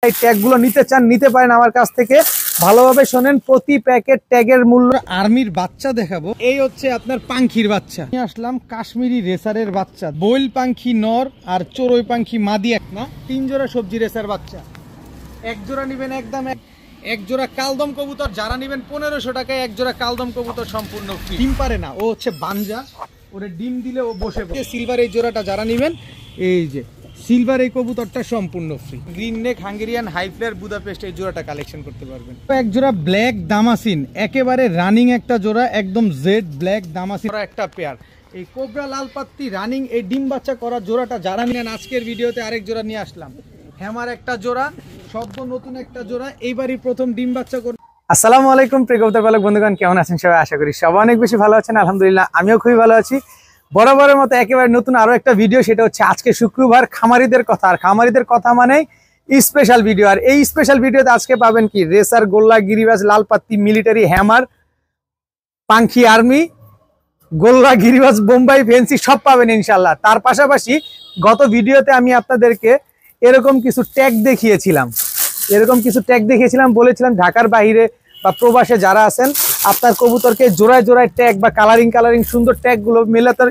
এই ট্যাগগুলো নিতে চান নিতে পারেন আমার কাছ থেকে। ভালোভাবে শোনেন, প্রতি প্যাকেট ট্যাগের মূল্য। আর্মির বাচ্চা দেখাবো, এই হচ্ছে আপনার পাঙ্খির বাচ্চা নিয়ে আসলাম, কাশ্মীরি রেসারের বাচ্চা, বইল পাঙ্খি নর আর চড়ুই পাঙ্খি মাদি, এক না 3 জোড়া সবজি রেসার বাচ্চা। এক জোড়া নিবেন একদম এক জোড়া কালদম কবুতর যারা নিবেন 1500 টাকায় এক জোড়া কালদম কবুতর সম্পূর্ণ ফ্রি। ডিম পারে না, ও হচ্ছে বানজা, ওরে ডিম দিলে ও বসে বসে। সিলভার এই জোড়াটা যারা নিবেন, এই যে সিলভার এই কবুতরটা সম্পূর্ণ free. Green neck, Hungarian, high flyer, Budapest এই জোড়াটা কালেকশন করতে পারবেন। এক জোড়া ব্ল্যাক দামাসিন, একেবারে রানিং একটা জোড়া, একদম জেড ব্ল্যাক দামাসিন একটা পেয়ার। এই কোবরা লাল পাত্তি রানিং এই ডিম বাচ্চা করা জোড়াটা যারা নেন, আজকের ভিডিওতে আরেক জোড়া নিয়ে আসলাম, হ্যামার একটা জোড়া, সদ্য নতুন একটা জোড়া, এইবারই প্রথম ডিম বাচ্চা করে। আসসালামু আলাইকুম প্রিয় কবুতর পালক বন্ধুগণ, কেমন আছেন সবাই? আশা করি সবাই অনেক বেশি ভালো আছেন। আলহামদুলিল্লাহ আমিও খুবই ভালো আছি। বরাবরের মতো একেবারে নতুন আরো একটা ভিডিও, সেটা হচ্ছে আজকে শুক্রবার, খামারিদের কথা। আর খামারিদের কথা মানে স্পেশাল ভিডিও। আর এই স্পেশাল ভিডিওতে আজকে পাবেন কি, রেসার, গোল্লা, গিরিবাজ, লাল পাত্তি, মিলিটারি, হ্যামার, পাঙ্খি, আর্মি, গোল্লা, গিরিবাজ, বোম্বাই, ফেন্সি সব পাবেন ইনশাল্লাহ। তার পাশাপাশি গত ভিডিওতে আমি আপনাদেরকে এরকম কিছু ট্যাগ দেখিয়েছিলাম, বলেছিলাম ঢাকার বাইরে বা প্রবাসে যারা আছেন, আপনার কবুতরকে জোড়ায় জোড়ায় ট্যাগ বা কালারিং সুন্দর ট্যাগগুলো মেলাতে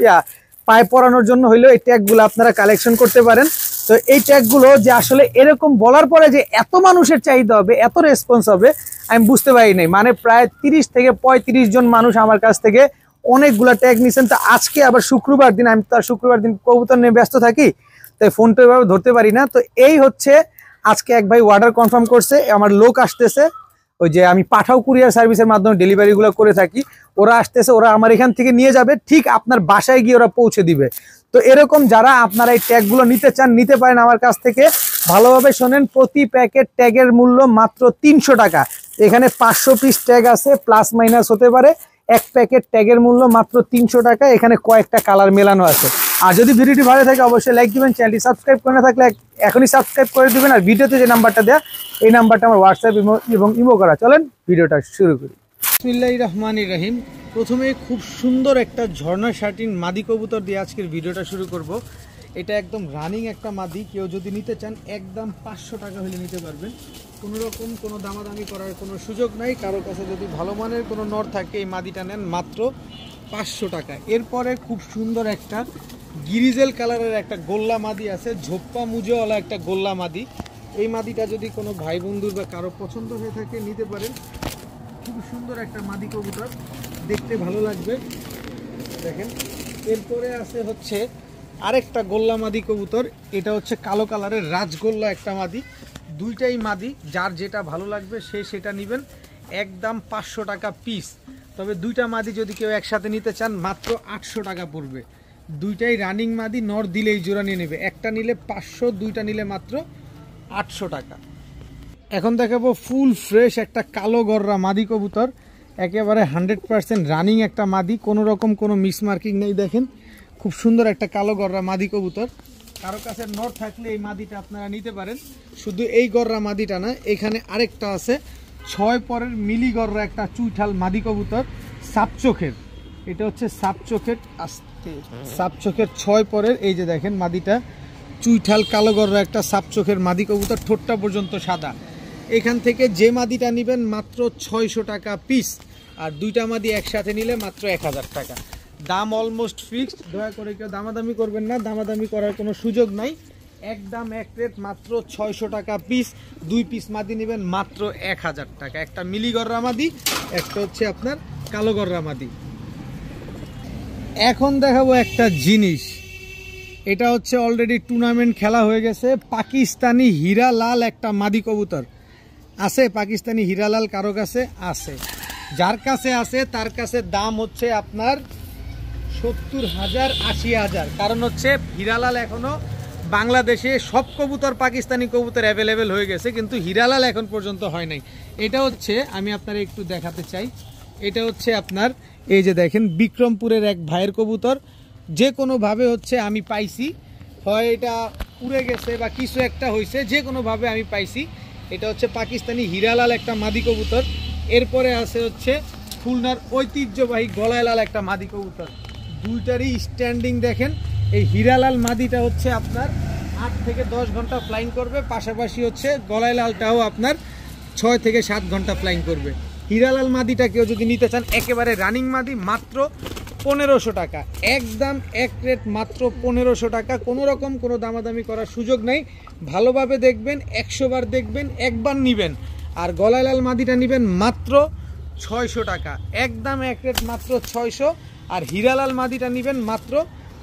পায়ে পরানোর জন্য হইলেও এই ট্যাগগুলো আপনারা কালেকশন করতে পারেন। তো এই ট্যাগগুলো যে আসলে এরকম বলার পরে যে এত মানুষের চাহিদা হবে, এত রেসপন্স হবে, আমি বুঝতে পারি নাই। মানে প্রায় 30 থেকে 35 জন মানুষ আমার কাছ থেকে অনেকগুলা ট্যাগ নিয়েছেন। তো আজকে আবার শুক্রবার দিন, আমি তো শুক্রবার দিন কবুতর নিয়ে ব্যস্ত থাকি, তাই ফোনটা এভাবে ধরতে পারি না। তো এই হচ্ছে আজকে এক ভাই অর্ডার কনফার্ম করছে, আমার লোক আসতেছে, ওই যে আমি পাঠাও কুরিয়ার সার্ভিসের মাধ্যমে ডেলিভারিগুলো করে থাকি, ওরা আসতেছে, ওরা আমার এখান থেকে নিয়ে যাবে, ঠিক আপনার বাসায় গিয়ে ওরা পৌঁছে দিবে। তো এরকম যারা আপনারা এই ট্যাগগুলো নিতে চান নিতে পারেন আমার কাছ থেকে। ভালোভাবে শোনেন, প্রতি প্যাকেট ট্যাগের মূল্য মাত্র 300 টাকা। এখানে 500 পিস ট্যাগ আছে, প্লাস মাইনাস হতে পারে। এক প্যাকেট ট্যাগের মূল্য মাত্র 300 টাকা। এখানে কয়েকটা কালার মেলানো আছে। আর যদি ভিডিওটি ভালো থাকে অবশ্যই লাইক দিবেন, চ্যানেলটি সাবস্ক্রাইব করে না থাকলে এখনই সাবস্ক্রাইব করে দিবেন। আর ভিডিওতে যে নাম্বারটা দেয়া, এই নাম্বারটা আমার হোয়াটসঅ্যাপ এবং ইমো করা। চলেন ভিডিওটা শুরু করি। বিসমিল্লাহির রহমানির রহিম। প্রথমে খুব সুন্দর একটা ঝর্ণা শার্টিন মাদি কবুতর দিয়ে আজকের ভিডিওটা শুরু করব। এটা একদম রানিং একটা মাদি, কেউ যদি নিতে চান একদম 500 টাকা হলে নিতে পারবেন। কোনো রকম কোনো দামাদামি করার কোনো সুযোগ নাই। কারো কাছে যদি ভালো মানের কোনো নর থাকে, এই মাদিটা নেন মাত্র 500 টাকা। এরপরে খুব সুন্দর একটা গিরিজেল কালারের একটা গোল্লা মাদি আছে, ঝোপ্পা মুজোওয়ালা একটা গোল্লা মাদি। এই মাদিটা যদি কোনো ভাই বন্ধুর বা কারো পছন্দ হয়ে থাকে নিতে পারেন। খুব সুন্দর একটা মাদি কবুতর, দেখতে ভালো লাগবে, দেখেন। এরপরে আছে হচ্ছে আরেকটা গোল্লা মাদি কবুতর, এটা হচ্ছে কালো কালারের রাজগোল্লা একটা মাদি। দুইটাই মাদি, যার যেটা ভালো লাগবে সে সেটা নেবেন, একদম 500 টাকা পিস। তবে দুইটা মাদি যদি কেউ একসাথে নিতে চান মাত্র 800 টাকা পড়বে। দুইটাই রানিং মাদি, নর দিলেই জোড়া নিয়ে নেবে। একটা নিলে 500, দুইটা নিলে মাত্র 800 টাকা। এখন দেখাবো ফুল ফ্রেশ একটা কালো গররা মাদি কবুতর, একেবারে 100% রানিং একটা মাদি, কোনো রকম কোনো মিস মার্কিং নেই। দেখেন খুব সুন্দর একটা কালো গররা মাদি কবুতর। কারো কাছে নর থাকলে এই মাদিটা আপনারা নিতে পারেন। শুধু এই গররা মাদিটা না, এখানে আরেকটা আছে 6 পরের মিলি গররা একটা চুইঠাল মাদি কবুতর, সাপ চোখের। এটা হচ্ছে সাপ চোখের, সাপ চোখের 6 পরের। এই যে দেখেন মাদিটা চুইঠাল কালো গররা একটা সাপ চোখের মাদি কবুতর, ঠোঁটটা পর্যন্ত সাদা। এখান থেকে যে মাদিটা নেবেন মাত্র 600 টাকা পিস। আর দুইটা মাদি একসাথে নিলে মাত্র 1000 টাকা। দাম অলমোস্ট ফিক্সড, দয়া করে কেউ দামাদামি করবেন না, দামাদামি করার কোনো সুযোগ নাই। একদম এক রেট, মাত্র 600 টাকা পিস। 2 পিস মাদি নেবেন মাত্র 1000 টাকা। একটা মিলি গররা মাদি, একটা হচ্ছে আপনার কালো গররা মাদি। এখন দেখাবো একটা জিনিস, এটা হচ্ছে অলরেডি টুর্নামেন্ট খেলা হয়ে গেছে, পাকিস্তানি হীরা লাল একটা মাদি কবুতর আছে। পাকিস্তানি হীরা লাল কারো কাছে আছে? যার কাছে আছে তার কাছে দাম হচ্ছে আপনার 70,000 80,000। কারণ হচ্ছে হীরালাল এখনো বাংলাদেশে সব কবুতর পাকিস্তানি কবুতর অ্যাভেলেবেল হয়ে গেছে, কিন্তু হীরালাল এখন পর্যন্ত হয় নাই। এটা হচ্ছে, আমি আপনার একটু দেখাতে চাই, এটা হচ্ছে আপনার এই যে দেখেন বিক্রমপুরের এক ভাইয়ের কবুতর। যে কোনোভাবে হচ্ছে আমি পাইছি, হয় এটা উড়ে গেছে বা কিছু একটা হয়েছে, যে কোনোভাবে আমি পাইছি। এটা হচ্ছে পাকিস্তানি হীরালাল একটা মাদি কবুতর। এরপরে আছে হচ্ছে খুলনার ঐতিহ্যবাহী গলায় লাল একটা মাদি কবুতর। দুইটারই স্ট্যান্ডিং দেখেন। এই হীরালাল মাদিটা হচ্ছে আপনার 8 থেকে 10 ঘন্টা ফ্লাইং করবে। পাশাপাশি হচ্ছে গলায় লালটাও আপনার 6 থেকে 7 ঘন্টা ফ্লাইং করবে। হীরালাল মাদিটা কেউ যদি নিতে চান, একেবারে রানিং মাদি, মাত্র 1500 টাকা, একদম এক রেট, মাত্র 1500 টাকা। কোনো রকম কোনো দামাদামি করার সুযোগ নেই। ভালোভাবে দেখবেন, 100 বার দেখবেন, একবার নিবেন। আর গলায় লাল মাদিটা নিবেন মাত্র 600 টাকা, একদম এক রেট, মাত্র 600। আর হীরালাল মাদিটা নিবেন মাত্র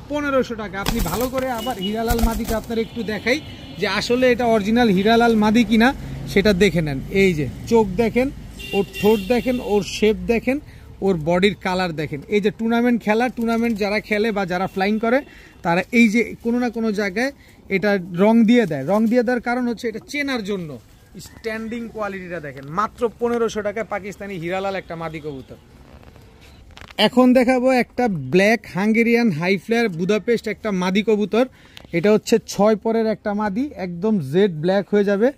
1500 টাকা। আপনি ভালো করে আবার হীরালাল মাদিটা আপনার একটু দেখাই যে আসলে এটা অরিজিনাল হীরালাল মাদি কিনা, সেটা দেখে নেন। এই যে চোখ দেখেন, ওর ঠোঁট দেখেন, ওর শেপ দেখেন, ওর বডির কালার দেখেন। এই যে টুর্নামেন্ট যারা খেলে বা যারা ফ্লাইং করে, তারা এই যে কোনো না কোনো জায়গায় এটা রং দিয়ে দেয়। রং দিয়ে দেওয়ার কারণ হচ্ছে এটা চেনার জন্য। স্ট্যান্ডিং কোয়ালিটিটা দেখেন, মাত্র 1500 টাকায় পাকিস্তানি হীরালাল একটা মাদি কবুতর। এখন দেখাবো একটা black Hungarian high flyer Budapest একটা মাদি কবুতর। এটা হচ্ছে 6 পরের একটা মাদি, একদম জেড ব্ল্যাক হয়ে যাবে।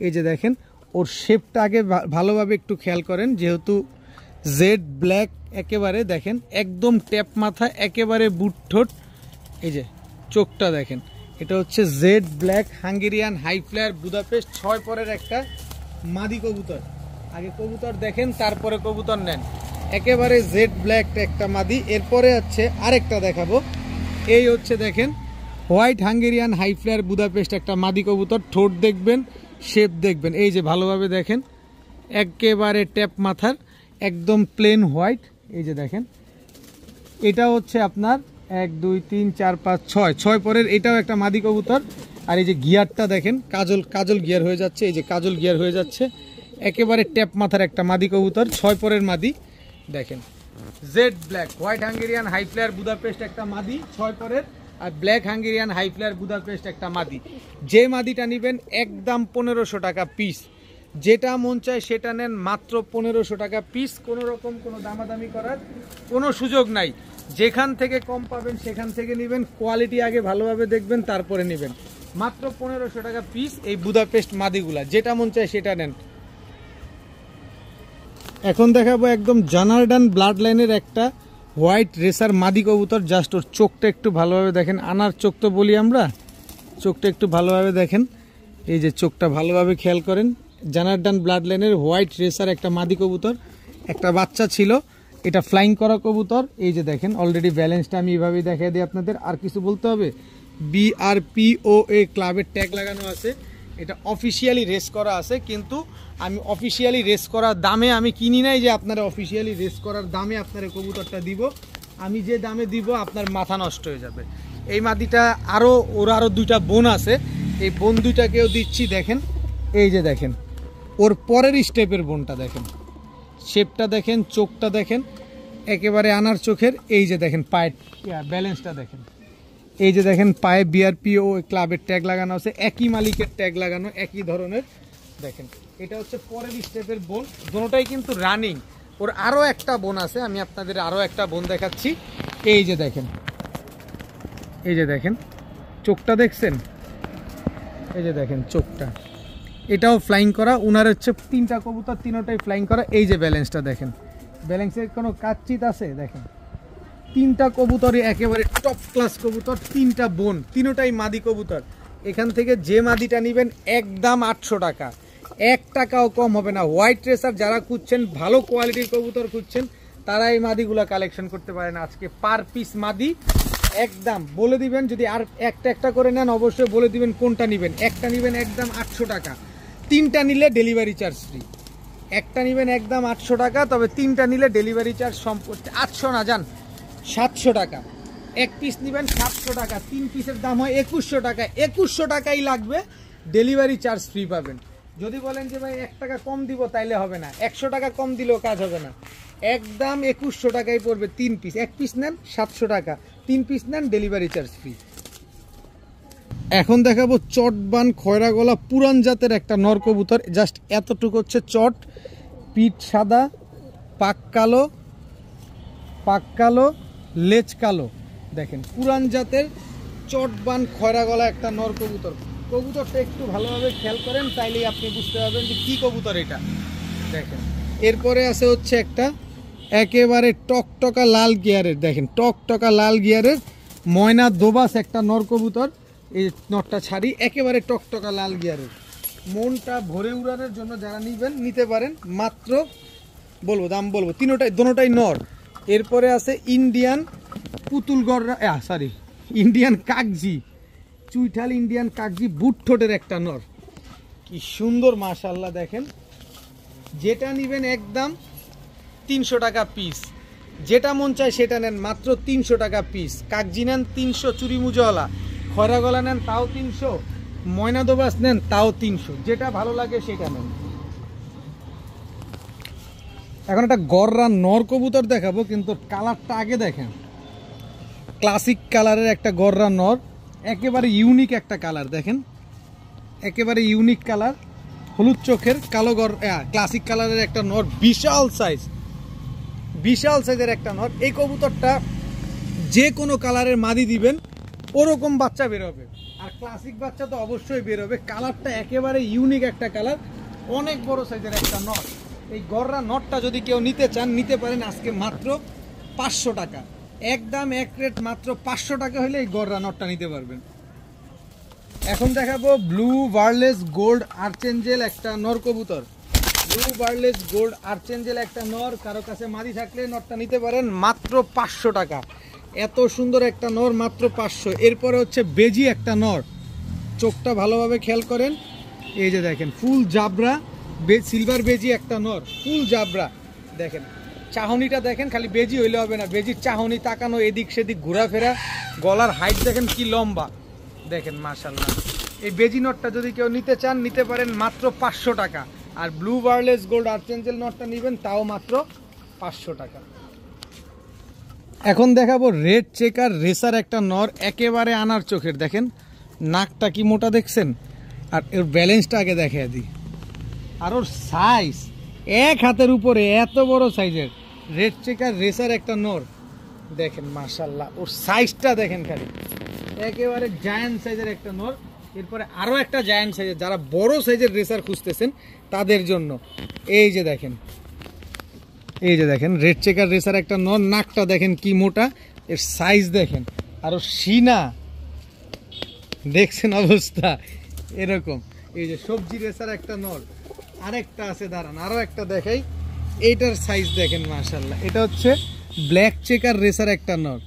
এই যে দেখেন ওর শেপটা আগে ভালোভাবে একটু খেয়াল করেন, যেহেতু জেড ব্ল্যাক একেবারে দেখেন, একদম ট্যাপ মাথা, একেবারে বুট ঠোঁট। এই যে চোখটা দেখেন, এটা হচ্ছে jet black Hungarian high flyer Budapest 6 পরের একটা মাদি কবুতর। আগে কবুতর দেখেন, তারপরে কবুতর নেন। একেবারে জেড ব্ল্যাক একটা মাদি। এরপরে হচ্ছে আরেকটা দেখাবো। এই হচ্ছে দেখেন white Hungarian high flyer Budapest একটা মাদি কবুতর। ঠোঁট দেখবেন, শেপ দেখবেন, এই যে ভালোভাবে দেখেন, একেবারে ট্যাপ মাথার, একদম প্লেন হোয়াইট। এই যে দেখেন, এটা হচ্ছে আপনার 1 2 3 4 5 6 পরের, এটাও একটা মাদি কবুতর। আর এই যে গিয়ারটা দেখেন, কাজল গিয়ার হয়ে যাচ্ছে, এই যে কাজল গিয়ার হয়ে যাচ্ছে, একেবারে ট্যাপ মাথার একটা মাদি কবুতর, 6 পরের মাদি। দেখেন jet black white Hungarian high flyer Budapest একটা মাদি 6 পরের, আর black Hungarian high flyer Budapest একটা মাদি। যে মাদিটা নেবেন একদম 1500 টাকা পিস। যেটা মন চায় সেটা নেন, মাত্র 1500 টাকা পিস। কোনো রকম কোনো দামাদামি করার কোনো সুযোগ নাই। যেখান থেকে কম পাবেন সেখান থেকে নেবেন, কোয়ালিটি আগে ভালোভাবে দেখবেন, তারপরে নেবেন। মাত্র 1500 টাকা পিস এই বুদাপেস্ট মাদিগুলা, যেটা মন চায় সেটা নেন। এখন দেখাবো একদম জানারডান ব্লাড লাইনের একটা হোয়াইট রেসার মাদি কবুতর। জাস্ট ওর চোখটা একটু ভালোভাবে দেখেন, আনার চোখ তো বলি আমরা, চোখটা একটু ভালোভাবে দেখেন। এই যে চোখটা ভালোভাবে খেয়াল করেন, জানারডান ব্লাড লাইনের হোয়াইট রেসার একটা মাদি কবুতর। একটা বাচ্চা ছিল, এটা ফ্লাইং করা কবুতর। এই যে দেখেন অলরেডি ব্যালেন্সটা আমি এভাবেই দেখাই দিই আপনাদের। আর কিছু বলতে হবে? BRPOA ক্লাবের ট্যাগ লাগানো আছে, এটা অফিসিয়ালি রেস করা আছে। কিন্তু আমি অফিসিয়ালি রেস করার দামে আমি কিনি নাই যে আপনারা অফিসিয়ালি রেস করার দামে আপনার কবুতরটা দিব। আমি যে দামে দিব আপনার মাথা নষ্ট হয়ে যাবে। এই মাদিটা ওর আরও 2টা বোন আছে, এই বোন 2টাকেও দিচ্ছি। দেখেন এই যে দেখেন ওর পরের স্টেপের বোনটা দেখেন, শেপটা দেখেন, চোখটা দেখেন, একেবারে আনার চোখের। এই যে দেখেন পায়ের ব্যালেন্সটা দেখেন, এই যে দেখেন পায়ে BRPO ক্লাবের ট্যাগ লাগানো আছে, একই মালিকের ট্যাগ লাগানো, একই ধরনের। দেখেন এটা হচ্ছে পরের স্টেপের বোন, দুটোটাই কিন্তু রানিং। ওর আরও একটা বোন আছে, আমি আপনাদের আরও একটা বোন দেখাচ্ছি। এই যে দেখেন, এই যে দেখেন চোখটা দেখছেন, এই যে দেখেন চোখটা, এটাও ফ্লাইং করা। উনার হচ্ছে 3টা কবুতর, 3টাই ফ্লাইং করা। এই যে ব্যালেন্সটা দেখেন, ব্যালেন্সের কোনো কাজচিত আছে? দেখেন 3টা কবুতরই একেবারে টপ ক্লাস কবুতর, 3টা বোন, 3টাই মাদি কবুতর। এখান থেকে যে মাদিটা নেবেন একদম 800 টাকা, 1 টাকাও কম হবে না। হোয়াইট রেসার যারা খুঁজছেন, ভালো কোয়ালিটির কবুতর খুঁজছেন, তারা এই মাদিগুলা কালেকশন করতে পারেন। আজকে পার পিস মাদি একদম বলে দিবেন, যদি আর একটা করে নেন অবশ্যই বলে দিবেন কোনটা নেবেন। একটা নেবেন একদম 800 টাকা, 3টা নিলে ডেলিভারি চার্জ ফ্রি। একটা নেবেন একদম 800 টাকা, তবে 3টা নিলে ডেলিভারি চার্জ সম্পূর্ণ 800 না, যান 700 টাকা। 1 পিস নেবেন 700 টাকা, 3 পিসের দাম হয় 2100 টাকা। 2100 টাকাই লাগবে, ডেলিভারি চার্জ ফ্রি পাবেন। যদি বলেন যে ভাই 1 টাকা কম দিব, তাইলে হবে না, 100 টাকা কম দিলেও কাজ হবে না। একদম 2100 টাকাই পড়বে 3 পিস। 1 পিস নেন 700 টাকা, 3 পিস নেন ডেলিভারি চার্জ ফ্রি। এখন দেখাবো চটবান খয়রা গলা পুরান জাতের একটা নর কবুতর। জাস্ট এতটুকু হচ্ছে চট, পিঠ সাদা, পাক কালো, লেজ কালো। দেখেন পুরান জাতের চটবান খয়রা গলা একটা নর কবুতর। কবুতরটা একটু ভালোভাবে খেয়াল করেন, তাইলেই আপনি বুঝতে পারবেন যে কী কবুতর এটা। দেখেন এরপরে আছে হচ্ছে একটা একেবারে টকটকা লাল গিয়ারের, দেখেন টকটকা লাল গিয়ারের ময়না দোবাস একটা নর কবুতর। এই নটটা ছাড়ি, একেবারে টকটকা লাল গিয়ারের, মনটা ভরে উড়ানোর জন্য যারা নিবেন নিতে পারেন। মাত্র বলবো দাম বলবো, দোনোটাই নর। এরপরে আছে ইন্ডিয়ান পুতুল গড়রা, সরি ইন্ডিয়ান কাগজি, চুইঠাল ইন্ডিয়ান কাগজি বুট ঠোঁটের একটা নর, কি সুন্দর মাশাআল্লাহ। দেখেন যেটা নিবেন একদম 300 টাকা পিস, যেটা মন চায় সেটা নেন মাত্র 300 টাকা পিস। কাগজি নেন 300, চুরি মুজওয়ালা খয়রা গলা নেন তাও 300, ময়না দোবাস নেন তাও 300, যেটা ভালো লাগে সেটা নেন। এখন একটা গররা নর কবুতর দেখাবো, কিন্তু কালারটা আগে দেখেন, ক্লাসিক কালারের একটা গররা নর, একেবারে ইউনিক একটা কালার। দেখেন একেবারে ইউনিক কালার, হলুদ চোখের কালো ক্লাসিক কালারের একটা নর, বিশাল সাইজের একটা নর। এই কবুতরটা যে কোনো কালারের মাদি দিবেন ওরকম বাচ্চা বেরোবে, আর ক্লাসিক বাচ্চা তো অবশ্যই বেরোবে। কালারটা একেবারে ইউনিক একটা কালার, অনেক বড় সাইজের একটা নর। এই গররা নটটা যদি কেউ নিতে চান নিতে পারেন আজকে মাত্র 500 টাকা, একদম এক রেট মাত্র 500 টাকা হলে এই গররা নটটা নিতে পারবেন। এখন দেখাবো ব্লু বার্লেস গোল্ড আর্চেঞ্জেল একটা নর কবুতর, ব্লু বার্লেস গোল্ড আর্চেঞ্জেল একটা নর। কারো কাছে মাদি থাকলে নটটা নিতে পারেন মাত্র 500 টাকা, এত সুন্দর একটা নর মাত্র 500। এরপরে হচ্ছে বেজি একটা নর, চোখটা ভালোভাবে খেয়াল করেন, এই যে দেখেন ফুল জাবরা সিলভার বেজি একটা নর, ফুল জাবরা। দেখেন চাহনিটা দেখেন, খালি বেজি হইলে হবে না, বেজির চাহনি তাকানো, এদিক সেদিক ঘোরাফেরা, গলার হাইট দেখেন কি লম্বা, দেখেন মাশাআল্লাহ। এই বেজি নটটা যদি কেউ নিতে চান নিতে পারেন মাত্র 500 টাকা, আর ব্লু বার্লেস গোল্ড আর্চেঞ্জেল নটটা নেবেন তাও মাত্র 500 টাকা। এখন দেখাবো রেড চেকার রেসার একটা নর, একেবারে আনার চোখের। দেখেন নাকটা কি মোটা দেখছেন, আর এর ব্যালেন্সটা আগে দেখিয়ে দিই, আর ওর সাইজ এক হাতের উপরে, এত বড় সাইজের রেড চেকার রেসার একটা নর। দেখেন মাশাআল্লাহ ওর সাইজটা দেখেন, খালি একেবারে জায়ান্ট সাইজের একটা নর। এরপরে আরও একটা জায়ান্ট সাইজের, যারা বড় সাইজের রেসার খুঁজতেছেন তাদের জন্য এই যে দেখেন, এই যে দেখেন রেড চেকার রেসার একটা নর, নাকটা দেখেন কি মোটা, এর সাইজ দেখেন, আর ওর সিনা দেখছেন অবস্থা এরকম। এই যে সবজি রেসার একটা নর, আরেকটা আছে, দাঁড়ান আরও একটা দেখাই, এইটার সাইজ দেখেন মাশাআল্লাহ। এটা হচ্ছে ব্ল্যাক চেকার রেসার একটা নর,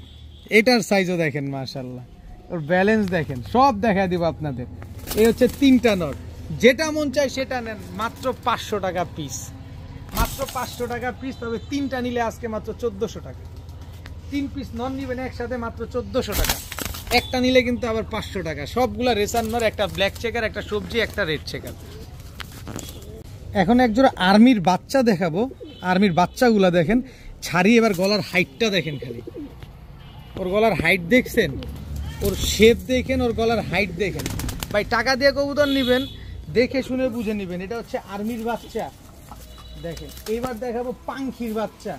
এটার সাইজও দেখেন মাশাআল্লাহ, ওর ব্যালেন্স দেখেন, সব দেখা দিব আপনাদের। এই হচ্ছে 3টা নর, যেটা মন চায় সেটা নেন মাত্র 500 টাকা পিস, মাত্র 500 টাকা পিস। তবে 3টা নিলে আজকে মাত্র 1400 টাকা, 3 পিস নর নিবেন একসাথে মাত্র 1400 টাকা, একটা নিলে কিন্তু আবার 500 টাকা। সবগুলা রেসার নর, একটা ব্ল্যাক চেকার, একটা সবজি, একটা রেড চেকার। এখন একজোড়া আর্মির বাচ্চা দেখাবো, আর্মির বাচ্চাগুলা দেখেন ছাড়ি, এবার গলার হাইটটা দেখেন, খালি ওর গলার হাইট দেখছেন, ওর শেপ দেখেন, ওর গলার হাইট দেখেন। ভাই টাকা দিয়ে কবুতর নিবেন দেখে শুনে বুঝে নিবেন। এটা হচ্ছে আর্মির বাচ্চা, দেখেন। এইবার দেখাবো পাঙ্খির বাচ্চা,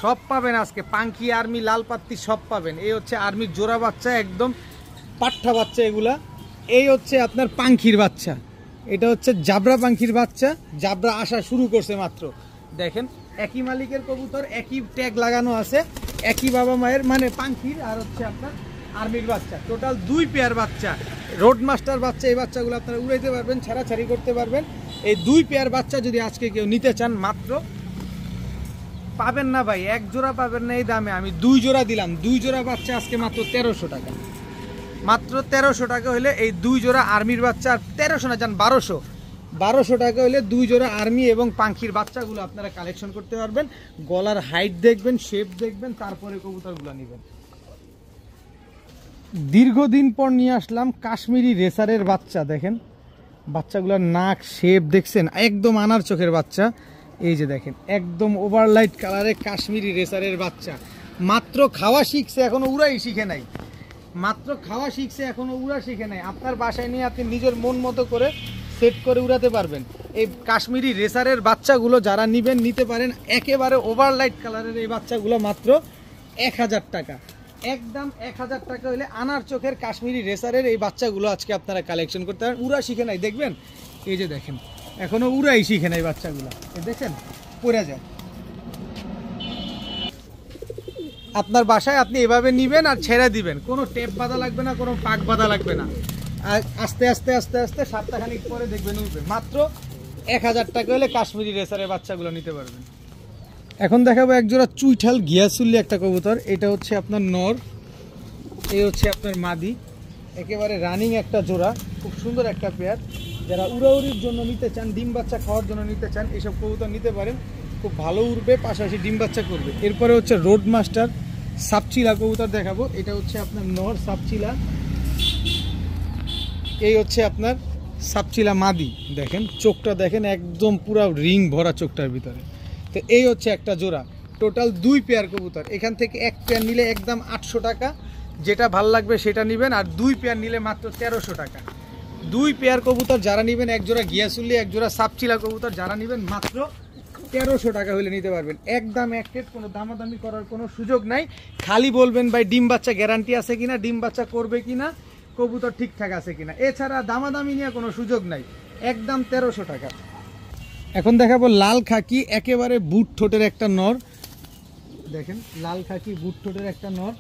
সব পাবেন আজকে, পাঙ্খি আর্মি লাল পাত্তি সব পাবেন। এই হচ্ছে আর্মির জোড়া বাচ্চা, একদম পাঠা বাচ্চা এগুলা। এই হচ্ছে আপনার পাঙ্খির বাচ্চা, এটা হচ্ছে জাবরা পাঙ্খির বাচ্চা, জাবরা আসা শুরু করছে মাত্র। দেখেন একই মালিকের কবুতর, একই ট্যাগ লাগানো আছে, একই বাবা মায়ের, মানে পাঙ্খির আর হচ্ছে আপনার আর্মির বাচ্চা, টোটাল 2 পেয়ার বাচ্চা। রোড মাস্টার বাচ্চা, এই বাচ্চাগুলো আপনারা উড়াইতে পারবেন, ছাড়াছাড়ি করতে পারবেন। এই 2 পেয়ার বাচ্চা যদি আজকে কেউ নিতে চান মাত্র পাবেন না ভাই, 1 জোড়া পাবেন না এই দামে, আমি 2 জোড়া দিলাম। 2 জোড়া বাচ্চা আজকে মাত্র 1300 টাকা, মাত্র 1300 টাকা হলে এই 2 জোড়া আর্মির বাচ্চা, আর 1300 না যান 1200 টাকা হলে 2 জোড়া আর্মি এবং পাখির বাচ্চাগুলো আপনারা কালেকশন করতে পারবেন। গলার হাইট দেখবেন, শেপ দেখবেন, তারপরে কবুতরগুলো নেবেন। দীর্ঘদিন পর নিয়ে আসলাম কাশ্মীরি রেসারের বাচ্চা, দেখেন বাচ্চাগুলোর নাক শেপ দেখছেন, একদম আনার চোখের বাচ্চা। এই যে দেখেন একদম ওভারলাইট কালারের কাশ্মীরি রেসারের বাচ্চা, মাত্র খাওয়া শিখছে, এখনো উড়াই শিখে নাই, মাত্র খাওয়া শিখছে, এখনো উড়া শিখে নাই। আপনার বাসায় নিয়ে আপনি নিজের মন মতো করে সেট করে উড়াতে পারবেন। এই কাশ্মীরি রেসারের বাচ্চাগুলো যারা নিবেন নিতে পারেন, একেবারে ওভারলাইট কালারের এই বাচ্চাগুলো মাত্র 1000 টাকা, একদম 1000 টাকা হলে আনার চোখের কাশ্মীরি রেসারের এই বাচ্চাগুলো আজকে আপনারা কালেকশন করতে পারেন। উড়া শিখে নাই, দেখবেন এই যে দেখেন এখনো উড়াই শিখে নাই বাচ্চাগুলো, দেখেন পড়ে যায়। আপনার বাসায় আপনি এভাবে নেবেন আর ছেড়ে দিবেন, কোনো টেপ বাঁধা লাগবে না, কোনো পাক বাঁধা লাগবে না। আর আস্তে আস্তে আস্তে আস্তে সপ্তাহখানিক পরে দেখবেন উঠবে। মাত্র 1000 টাকা হলে কাশ্মীরি রেসারের বাচ্চাগুলো নিতে পারবেন। এখন দেখাবো একজোড়া চুইঠাল ঘিয়াচুল্লি একটা কবুতর। এটা হচ্ছে আপনার নর, এই হচ্ছে আপনার মাদি, একেবারে রানিং একটা জোড়া, খুব সুন্দর একটা পেয়ার। যারা উড়াউড়ির জন্য নিতে চান, ডিম বাচ্চা খাওয়ার জন্য নিতে চান, এইসব কবুতর নিতে পারেন, খুব ভালো উড়বে, পাশাপাশি ডিম বাচ্চা করবে। এরপরে হচ্ছে রোড মাস্টার সাপচিলা কবুতর দেখাবো। এটা হচ্ছে আপনার নর সাপচিলা, এই হচ্ছে আপনার সাপচিলা মাদি। দেখেন চোখটা দেখেন, একদম পুরো রিং ভরা চোখটার ভিতরে। তো এই হচ্ছে একটা জোড়া, টোটাল 2 পেয়ার কবুতর। এখান থেকে 1 পেয়ার নিলে একদম 800 টাকা, যেটা ভাল লাগবে সেটা নেবেন। আর 2 পেয়ার নিলে মাত্র 1300 টাকা। 2 পেয়ার কবুতর যারা নেবেন, এক জোড়া ঘিয়াচুল্লি, এক জোড়া সাপচিলা কবুতর যারা নেবেন, মাত্র 1300 টাকা হলে নিতে পারবেন। একদম এক রেট, কোনো দামাদামি করার কোনো সুযোগ নাই। খালি বলবেন ভাই ডিম বাচ্চা গ্যারান্টি আছে কিনা, ডিম বাচ্চা করবে কিনা, কবুতর ঠিকঠাক আছে কিনা, এছাড়া দামাদামি নিয়ে কোনো সুযোগ নাই। একদম 1300 টাকা। এখন দেখাবো লাল খাকি, একেবারে বুট ঠোঁটের একটা নর। দেখেন লাল খাকি বুট ঠোঁটের একটা নর,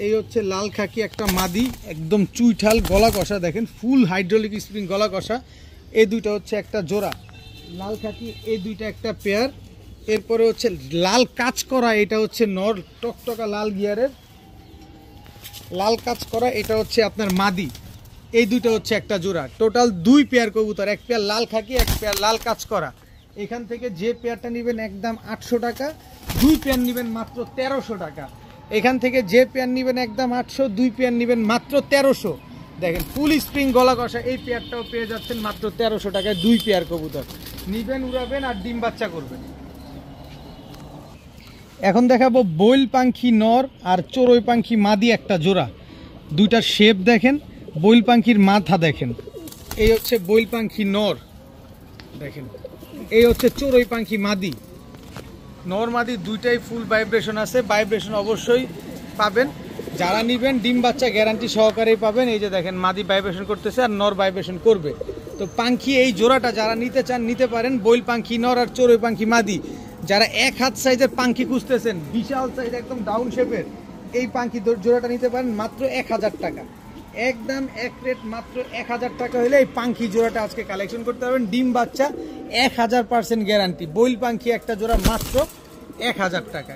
এই হচ্ছে লাল খাকি একটা মাদি, একদম চুইঠাল, গলা কষা। দেখেন ফুল হাইড্রোলিক স্প্রিং গলা কষা। এই দুইটা হচ্ছে একটা জোড়া লাল খাকি, এই দুইটা একটা পেয়ার। এরপরে হচ্ছে লাল কাজ করা, এটা হচ্ছে নর, টকটকা লাল গিয়ারের লাল কাজ করা, এটা হচ্ছে আপনার মাদি। এই দুইটা হচ্ছে একটা জোড়া, টোটাল 2 পেয়ার কবুতর, 1 পেয়ার লাল খাকি, 1 পেয়ার লাল কাজ করা। এখান থেকে যে পেয়ারটা নেবেন একদম 800 টাকা, 2 পেয়ার নেবেন মাত্র 1300 টাকা। এখান থেকে যে পেয়ার নেবেন একদম 800, 2 পেয়ার নেবেন মাত্র 1300। দেখেন ফুল স্প্রিং গলা কষা, এই পেয়ারটাও পেয়ে যাচ্ছেন মাত্র 1300 টাকায়। 2 পেয়ার কবুতর নিবেন, উড়াবেন আর ডিম বাচ্চা করবেন। এখন দেখাবো বৈল পাখি নর আর চড়ুই পাখি মাদি একটা জোড়া। দুইটার শেপ দেখেন, বৈল পাখির মাথা দেখেন, এই হচ্ছে বৈল পাখি নর। দেখেন এই হচ্ছে চড়ুই পাখি মাদি। নর মাদি দুইটাই ফুল ভাইব্রেশন আছে, ভাইব্রেশন অবশ্যই পাবেন। যারা নেবেন ডিম বাচ্চা গ্যারান্টি সহকারেই পাবেন। এই যে দেখেন মাদি ভাইব্রেশন করতেছে আর নর ভাইব্রেশন করবে। তো পাখি এই জোড়াটা যারা নিতে চান নিতে পারেন, বৈল পাখি নর আর চড়ুই পাখি মাদি। যারা 1 হাত সাইজের পাখি খুঁজতেছেন, বিশাল সাইজ একদম ডাউন শেপের, এই পাখি জোড়াটা নিতে পারেন মাত্র 1000 টাকা। একদম এক রেট, মাত্র 1000 টাকা হলে এই পাখি জোড়াটা আজকে কালেকশন করতে পারবেন। ডিম বাচ্চা 1000% গ্যারান্টি, বৈল পাখি একটা জোড়া মাত্র 1000 টাকা।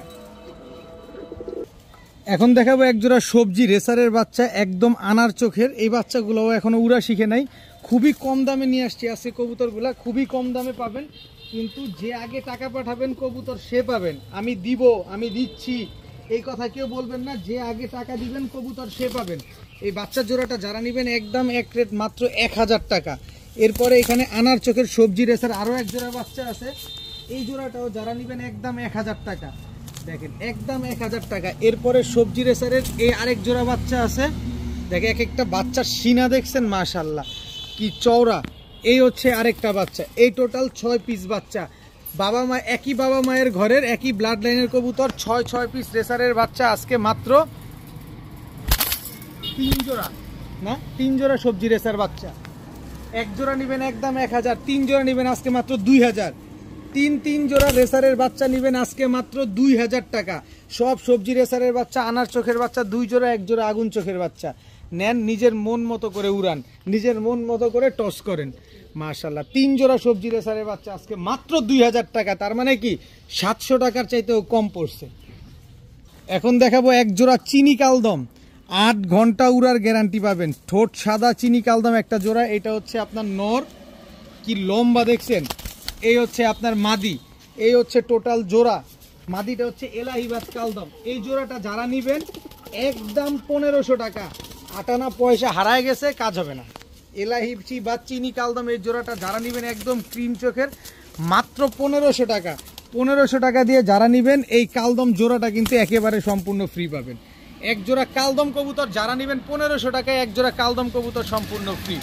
এখন দেখাবো এক জোড়া সবজি রেসারের বাচ্চা, একদম আনার চোখের। এই বাচ্চাগুলোও এখনো উড়া শিখে নাই, খুবই কম দামে নিয়ে আসছি আজকে কবুতরগুলা, খুবই কম দামে পাবেন। কিন্তু যে আগে টাকা পাঠাবেন কবুতর সে পাবেন। আমি দিব, আমি দিচ্ছি, এই কথা কেউ বলবেন না। যে আগে টাকা দিবেন কবুতর সে পাবেন। এই বাচ্চা জোড়াটা যারা নেবেন একদম এক রেট, মাত্র 1000 টাকা। এরপরে এখানে আনার চোখের সবজি রেসার আরও এক জোড়া বাচ্চা আছে, এই জোড়াটাও যারা নেবেন একদম 1000 টাকা। দেখেন একদম 1000 টাকা। এরপরে সবজি রেসারের এই আরেক জোড়া বাচ্চা আছে, দেখে এক একটা বাচ্চার সিনা দেখছেন, মাশাআল্লাহ কি চওড়া। এই হচ্ছে আরেকটা বাচ্চা, এই টোটাল 6 পিস বাচ্চা। বাবা মা একই, বাবা মায়ের ঘরের একই ব্লাড লাইনের কবুতর, 6 পিস রেসারের বাচ্চা আজকে মাত্র 3 জোড়া, না 3 জোড়া সবজি রেসার বাচ্চা। 1 জোড়া নেবেন একদম 1000, 3 জোড়া নেবেন আজকে মাত্র 2000। 3 জোড়া রেসারের বাচ্চা নেবেন আজকে মাত্র 2000 টাকা। সব সবজি রেসারের বাচ্চা, আনার চোখের বাচ্চা 2 জোড়া, 1 জোড়া আগুন চোখের বাচ্চা। নেন, নিজের মন মতো করে উড়ান, নিজের মন মতো করে টস করেন। মাশাআল্লাহ 3 জোড়া সবজি রেসারের বাচ্চা আজকে মাত্র 2000 টাকা। তার মানে কি 700 টাকার চাইতেও কম পড়ছে। এখন দেখাবো এক জোড়া চিনি কালদম, 8 ঘন্টা উড়ার গ্যারান্টি পাবেন। ঠোঁট সাদা চিনি কালদম একটা জোড়া। এটা হচ্ছে আপনার নর, কি লম্বা দেখছেন। এই হচ্ছে আপনার মাদি, এই হচ্ছে টোটাল জোড়া। মাদিটা হচ্ছে এলাহিবাদ কালদম। এই জোড়াটা যারা নেবেন একদম 1500 টাকা। 8 আনা পয়সা হারায় গেছে, কাজ হবে না। এলাহি বা চিনি কালদম এই জোড়াটা যারা নেবেন একদম ক্রিম চোখের, মাত্র 1500 টাকা। 1500 টাকা দিয়ে যারা নেবেন এই কালদম জোড়াটা কিন্তু একেবারে সম্পূর্ণ ফ্রি পাবেন। 1 জোড়া কালদম কবুতর যারা নেবেন 1500 টাকায়, 1 জোড়া কালদম কবুতর সম্পূর্ণ ফ্রি।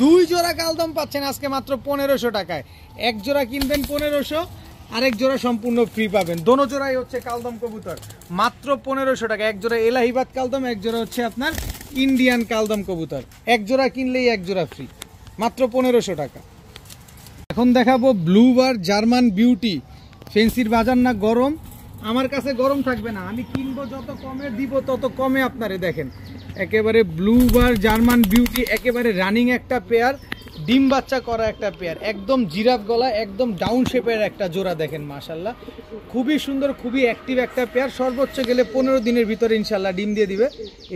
2 জোড়া কালদম পাচ্ছেন আজকে মাত্র 1500 টাকায়। 1 জোড়া কিনবেন 1500, আরেক জোড়া সম্পূর্ণ ফ্রি পাবেন। দোনো জোড়াই হচ্ছে কালদম কবুতর, মাত্র 1500 টাকা। 1 জোড়া এলাহিবাদ কালদম, 1 জোড়া হচ্ছে আপনার ইন্ডিয়ান কালদম কবুতর। 1 জোড়া কিনলেই 1 জোড়া ফ্রি, মাত্র 1500 টাকা। এখন দেখাবো ব্লুবার জার্মান বিউটি। ফেন্সির বাজার না গরম, আমার কাছে গরম থাকবে না, আমি কিনবো যত কমে দিব তত কমে আপনারে। দেখেন একেবারে ব্লু বার জার্মান বিউটি, একেবারে রানিং একটা পেয়ার, ডিম বাচ্চা করা একটা পেয়ার, একদম জিরাফ গলা, একদম ডাউন শেপের একটা জোড়া। দেখেন মাশাআল্লাহ খুবই সুন্দর, খুবই অ্যাক্টিভ একটা পেয়ার। সর্বোচ্চ গেলে 15 দিনের ভিতরে ইনশাল্লাহ ডিম দিয়ে দিবে।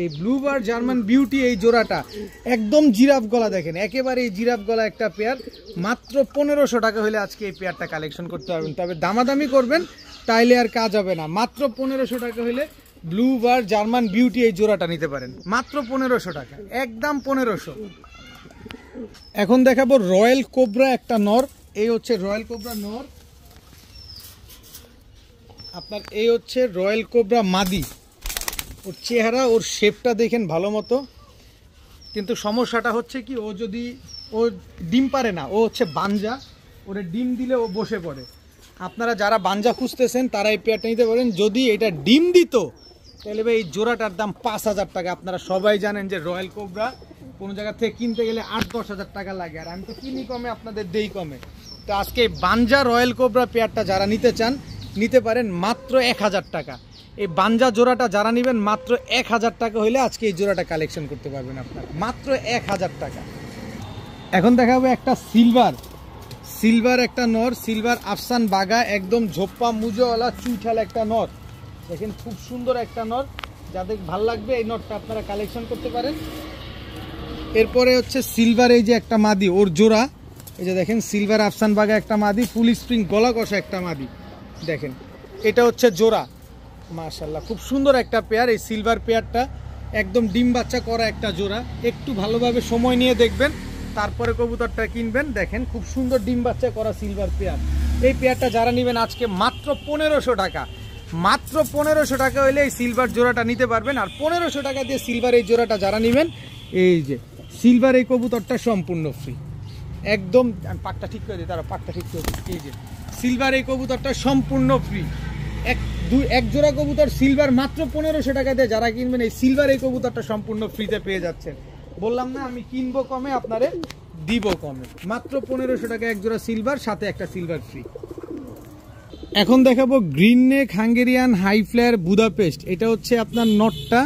এই ব্লু বার জার্মান বিউটি এই জোড়াটা একদম জিরাফ গলা, দেখেন একেবারে এই জিরাফ গলা একটা পেয়ার। মাত্র 1500 টাকা হলে আজকে এই পেয়ারটা কালেকশন করতে পারবেন, তবে দামাদামি করবেন তাইলে আর কাজ হবে না। মাত্র 1500 টাকা হলে ব্লু বার জার্মান বিউটি এই জোড়াটা নিতে পারেন, মাত্র 1500 টাকা, একদম 1500। এখন দেখাবো রয়্যাল কোবরা একটা নর। এই হচ্ছে রয়্যাল কোবরা নর, আপনার এই হচ্ছে রয়্যাল কোবরা মাদি। ওর চেহারা ওর শেপটা দেখেন ভালো মতো, কিন্তু সমস্যাটা হচ্ছে কি ও যদি ও ডিম পারে না, ও হচ্ছে বাঞ্জা, ওরে ডিম দিলে ও বসে পড়ে। আপনারা যারা বাঞ্জা খুঁজতেছেন তারা এই পেয়ারটা নিতে পারেন। যদি এটা ডিম দিত তাহলে এই জোড়াটার দাম 5000 টাকা। আপনারা সবাই জানেন যে রয়্যাল কোবরা কোনো জায়গা থেকে কিনতে গেলে 8-10 হাজার টাকা লাগে, আর আমি তো কিনি কমে, আপনাদের দেই কমে। তো আজকে বাঞ্জা রয়্যাল কোবরা পেয়ারটা যারা নিতে চান নিতে পারেন মাত্র 1000 টাকা। এই বাঞ্জা জোড়াটা যারা নেবেন মাত্র 1000 টাকা হইলে আজকে এই জোড়াটা কালেকশন করতে পারবেন আপনারা, মাত্র 1000 টাকা। এখন দেখাবো একটা সিলভার একটা নর, সিলভার আফসান বাগা, একদম ঝোপ্পা মুজোওয়ালা চুইঠাল একটা নর। দেখেন খুব সুন্দর একটা নর, যাদের ভাল লাগবে এই নরটা আপনারা কালেকশন করতে পারেন। এরপরে হচ্ছে সিলভার এই যে একটা মাদি, ওর জোড়া এই যে দেখেন, সিলভার আফসান বাগা একটা মাদি, ফুল স্প্রিং গলা কষা একটা মাদি। দেখেন এটা হচ্ছে জোড়া, মাশাআল্লাহ খুব সুন্দর একটা পেয়ার। এই সিলভার পেয়ারটা একদম ডিম বাচ্চা করা একটা জোড়া, একটু ভালোভাবে সময় নিয়ে দেখবেন তারপরে কবুতরটা কিনবেন। দেখেন খুব সুন্দর ডিম বাচ্চা করা সিলভার পেয়ার। এই পেয়ারটা যারা নেবেন আজকে মাত্র 1500 টাকা, মাত্র 1500 টাকা হলে এই সিলভার জোড়াটা নিতে পারবেন। আর 1500 টাকা দিয়ে সিলভার এই জোড়াটা যারা নেবেন, এই যে সিলভার এই কবুতরটা সম্পূর্ণ ফ্রি, একদম পাকটা ঠিক করে দিই, তারা পাকটা ঠিক করে দিই। এই যে সিলভার এই কবুতরটা সম্পূর্ণ ফ্রি, এক জোড়া কবুতর সিলভার মাত্র 1500 টাকা দিয়ে যারা কিনবেন এই সিলভার এই কবুতরটা সম্পূর্ণ ফ্রিতে পেয়ে যাচ্ছেন। বললাম না আমি কিনবো কমে আপনারে দিব কমে, মাত্র 1500 টাকা এক জোড়া সিলভার, সাথে একটা সিলভার ফ্রি। এখন দেখাবো green neck Hungarian high flyer Budapest. এটা হচ্ছে আপনার নটটা,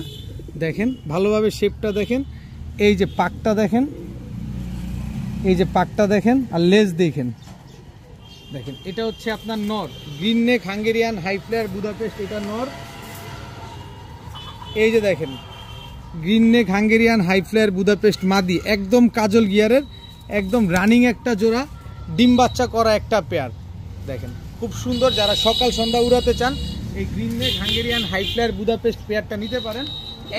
দেখেন ভালোভাবে শেপটা দেখেন, এই যে পাকটা দেখেন, এই যে পাকটা দেখেন, আর লেজ দেখেন। দেখেন এটা হচ্ছে আপনার নর, green neck Hungarian high flyer Budapest, এটা নর। এই যে দেখেন green neck Hungarian high flyer Budapest মাদি, একদম কাজল গিয়ারের, একদম রানিং একটা জোড়া, ডিম বাচ্চা করা একটা পেয়ার। দেখেন খুব সুন্দর, যারা সকাল সন্ধ্যা উড়াতে চান এই green neck Hungarian high flyer Budapest পেয়ারটা নিতে পারেন।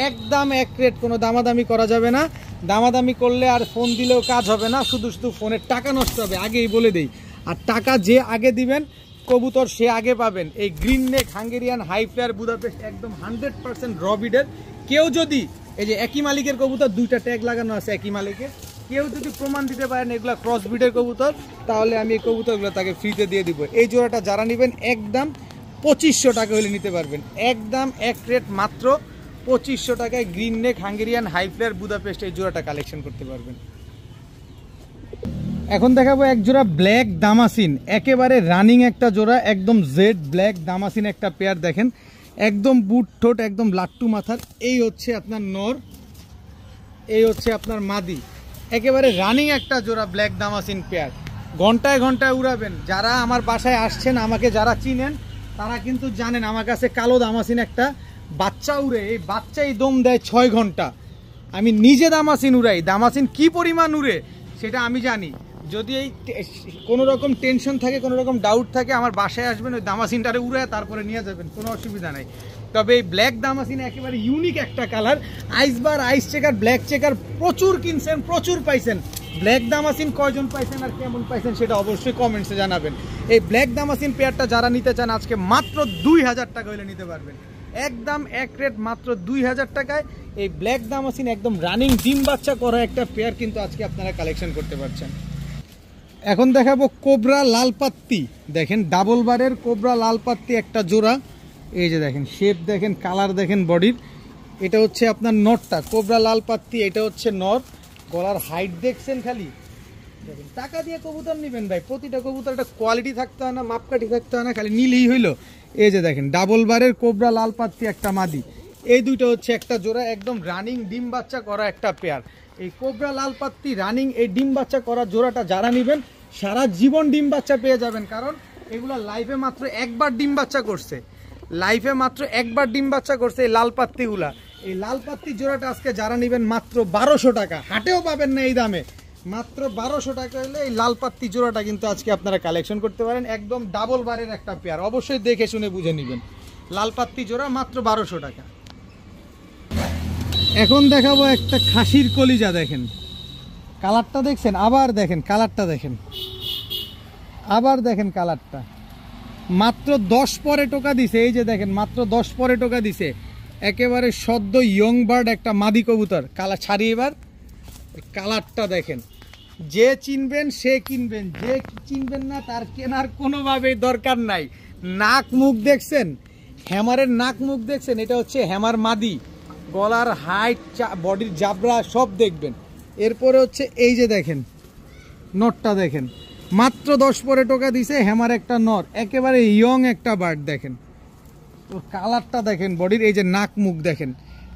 একদম এক রেট, কোনো দামাদামি করা যাবে না। দামাদামি করলে আর ফোন দিলেও কাজ হবে না, শুধু শুধু ফোনের টাকা নষ্ট হবে, আগেই বলে দেই। আর টাকা যে আগে দিবেন কবুতর সে আগে পাবেন। এই green neck Hungarian high flyer Budapest একদম 100% র বিডের। কেউ যদি এই যে একই মালিকের কবুতর, দুইটা ট্যাগ লাগানো আছে একই মালিকের, কেউ যদি প্রমাণ দিতে পারেন এগুলা ক্রস ব্রিডের কবুতর, তাহলে আমি এই কবুতরগুলো তাকে ফ্রিতে দিয়ে দিব। এই জোড়াটা যারা নেবেন একদম 2500 টাকা হলে নিতে পারবেন, একদম এক রেট মাত্র 2500 টাকায় green neck Hungarian high flyer Budapest এই জোড়াটা কালেকশন করতে পারবেন। এখন দেখাবো এক জোড়া ব্ল্যাক দামাসিন, একেবারে রানিং একটা জোড়া, একদম জেড ব্ল্যাক দামাসিন একটা পেয়ার। দেখেন একদম বুট ঠোঁট, একদম লাট্টু মাথার। এই হচ্ছে আপনার নর, এই হচ্ছে আপনার মাদি, একেবারে রানিং একটা জোড়া ব্ল্যাক দামাসিন পেয়ার। ঘন্টায় ঘন্টায় উড়াবেন। যারা আমার বাসায় আসছেন, আমাকে যারা চিনেন তারা কিন্তু জানেন আমার কাছে কালো দামাসিন একটা বাচ্চা উড়ে, এই বাচ্চাই দম দেয় 6 ঘন্টা। আমি নিজে দামাসিন উড়াই, দামাসিন কি পরিমাণ উড়ে সেটা আমি জানি। যদি এই কোনো রকম টেনশন থাকে, কোনো রকম ডাউট থাকে, আমার বাসায় আসবেন, ওই দামাসিনটারে উড়ে তারপরে নিয়ে যাবেন, কোনো অসুবিধা নাই। তবে এই ব্ল্যাক দামাসিন একেবারে ইউনিক একটা কালার, আইসবার আইস চেকার ব্ল্যাক চেকার প্রচুর কিনছেন, প্রচুর পাইছেন। ব্ল্যাক দামাসিন কয়জন পাইছেন আর কেমন পাইছেন সেটা অবশ্যই কমেন্টসে জানাবেন। এই ব্ল্যাক দামাসিন পেয়ারটা যারা নিতে চান আজকে মাত্র 2000 টাকা হলে নিতে পারবেন, একদম এক রেট মাত্র 2000 টাকায়। এই ব্ল্যাক দামাসিন একদম রানিং ডিম বাচ্চা করা একটা পেয়ার কিন্তু আজকে আপনারা কালেকশন করতে পারছেন। এখন দেখাবো কোবরা লালপাত্তি। দেখেন ডাবল বারের কোবরা লালপাত্তি একটা জোড়া। এই যে দেখেন শেপ দেখেন, কালার দেখেন বডির। এটা হচ্ছে আপনার নরটা, কোবরা লালপাত্তি, এটা হচ্ছে নর। গলার হাইট দেখছেন খালি, টাকা দিয়ে কবুতর নেবেন ভাই, প্রতিটা কবুতর একটা কোয়ালিটি থাকতে হয় না, মাপকাঠি থাকতে হয় না, খালি নিলেই হইলো। এই যে দেখেন ডাবল বারের কোবরা লাল পাত্তি একটা মাদি, এই দুইটা হচ্ছে একটা জোড়া, একদম রানিং ডিম বাচ্চা করা একটা পেয়ার। এই কোবরা লাল পাত্তি রানিং এই ডিম বাচ্চা করা জোড়াটা যারা নেবেন সারা জীবন ডিম বাচ্চা পেয়ে যাবেন, কারণ এগুলা লাইফে মাত্র একবার ডিম বাচ্চা করছে, লাইফে মাত্র একবার ডিম বাচ্চা করছে এই লাল পাত্তিগুলা। এই লাল পাত্তি জোড়াটা আজকে যারা নেবেন মাত্র 1200 টাকা, হাটেও পাবেন না এই দামে, মাত্র 1200 টাকা হলে এই লাল পাত্তি জোড়াটা কিন্তু আজকে আপনারা কালেকশন করতে পারেন। একদম ডাবল বারের একটা পেয়ার, অবশ্যই দেখে শুনে বুঝে নেবেন। লাল পাত্তি জোড়া মাত্র 1200 টাকা। এখন দেখাবো একটা খাসির কলিজা, দেখেন কালারটা দেখছেন, আবার দেখেন কালারটা দেখেন, আবার দেখেন কালারটা, মাত্র 10 পরে টোকা দিছে। এই যে দেখেন মাত্র 10 পরে টোকা দিছে, একেবারে সদ্য ইয়ং বার্ড একটা মাদি কবুতর। কালার ছাড়ি, এবার কালারটা দেখেন, যে চিনবেন সে কিনবেন, যে চিনবেন না তার কেনার কোনোভাবেই দরকার নাই। নাক মুখ দেখছেন, হ্যামারের নাক মুখ দেখছেন, এটা হচ্ছে হ্যামার মাদি, গলার হাইট, বডির জাবরা সব দেখবেন। এরপরে হচ্ছে এই যে দেখেন নটটা দেখেন, মাত্র 10 পরে টোকা দিছে, হ্যামার একটা নর, একেবারে ইয়ং একটা বার্ড। দেখেন ওর কালারটা দেখেন, বডির এই যে নাক মুখ দেখেন,